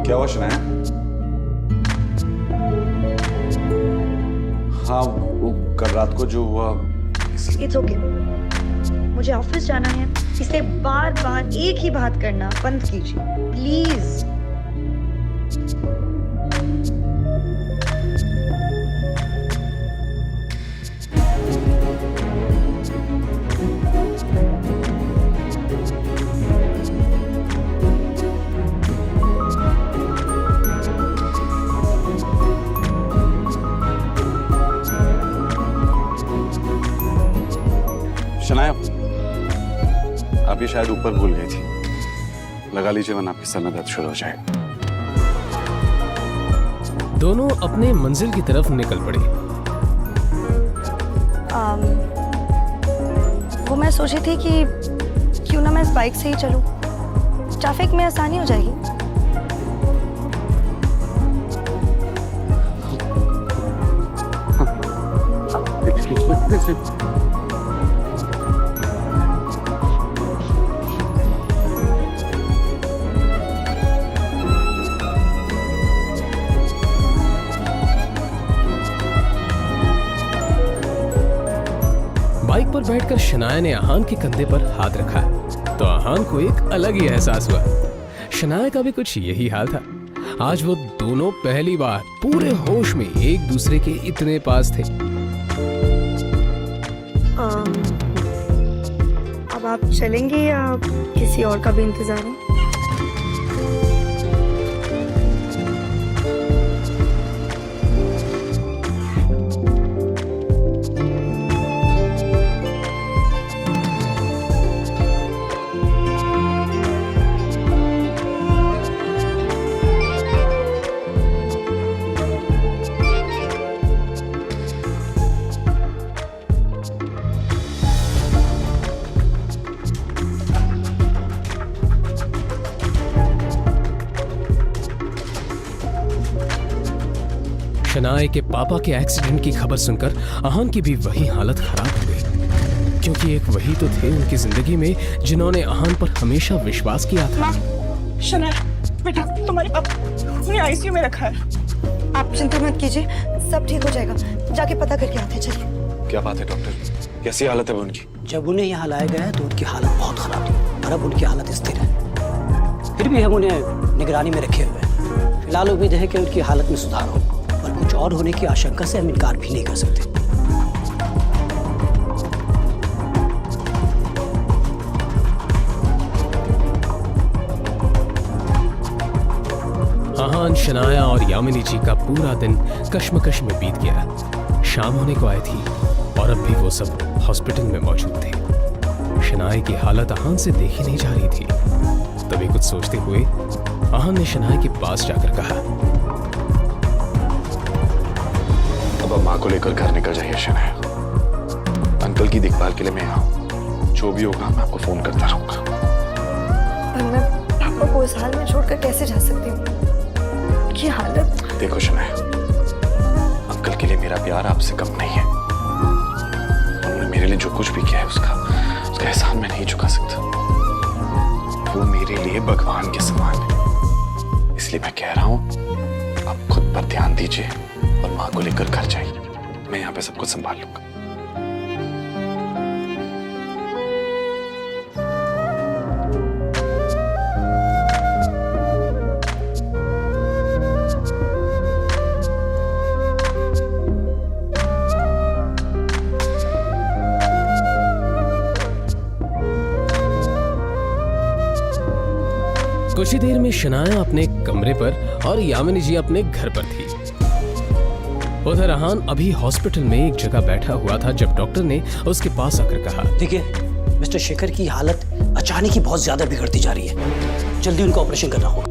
क्या हुआ शनाया? हाँ, वो कल रात को जो हुआ। It's okay. मुझे ऑफिस जाना है, इसे बार बार एक ही बात करना बंद कीजिए प्लीज। शनाया, आप ये शायद ऊपर भूल गई थी। लगा लीजिए वरना आपके सर में दर्द शुरू हो जाएगा। दोनों अपने मंजिल की तरफ निकल पड़े। वो मैं सोची थी कि क्यों ना मैं इस बाइक से ही चलूं, ट्रैफिक में आसानी हो जाएगी। बाइक पर बैठकर शनाया ने आहान के कंधे पर हाथ रखा तो आहान को एक अलग ही एहसास हुआ। शनाया का भी कुछ यही हाल था। आज वो दोनों पहली बार पूरे होश में एक दूसरे के इतने पास थे। अब आप चलेंगे या किसी और का भी इंतजार है? शनाया के पापा के एक्सीडेंट की खबर सुनकर आहान की भी वही हालत खराब हो गई, क्योंकि एक वही तो थे उनकी जिंदगी में जिन्होंने आहान पर हमेशा विश्वास किया था। शनाया बेटा, तुम्हारे पापा ने आईसीयू में रखा है। आप चिंता मत कीजिए, सब ठीक हो जाएगा। जाके पता करके आते हैं, चलिए। क्या बात है डॉक्टर, कैसी हालत है वो उनकी? जब उन्हें यहाँ लाया गया तो उनकी हालत बहुत खराब थी और अब उनकी हालत स्थिर है। फिर भी हम उन्हें निगरानी में रखे हुए हैं। फिलहाल उम्मीद है कि उनकी हालत में सुधार हो, पर कुछ और होने की आशंका से हम इनकार भी नहीं कर सकते। आहान, शनाया और यामिनी जी का पूरा दिन कश्मकश में बीत गया। शाम होने को आई थी और अब भी वो सब हॉस्पिटल में मौजूद थे। शनाया की हालत आहान से देखी नहीं जा रही थी। तभी कुछ सोचते हुए आहान ने शनाया के पास जाकर कहा, अब माँ को लेकर घर निकल जाइए शनाया। अंकल की देखभाल के लिए मैं यहाँ हूँ। जो भी होगा मैं आपको फोन करता रहूंगा। पर मैं पापा को इस हाल में छोड़कर कैसे जा सकती हूँ? उनकी हालत। देखो शनाया, अंकल के लिए मेरा प्यार आपसे कम नहीं है। उन्होंने मेरे लिए जो कुछ भी किया है उसका एहसान मैं नहीं चुका सकता। वो मेरे लिए भगवान के समान है। इसलिए मैं कह रहा हूँ, आप खुद पर ध्यान दीजिए और माँ को लेकर घर जाइए। मैं यहाँ पे सब कुछ संभाल लूंगा। कुछ ही देर में शनाया अपने कमरे पर और यामिनी जी अपने घर पर थी। उधर आहान अभी हॉस्पिटल में एक जगह बैठा हुआ था जब डॉक्टर ने उसके पास आकर कहा, देखिए, मिस्टर शेखर की हालत अचानक ही बहुत ज्यादा बिगड़ती जा रही है। जल्दी उनका ऑपरेशन करना होगा।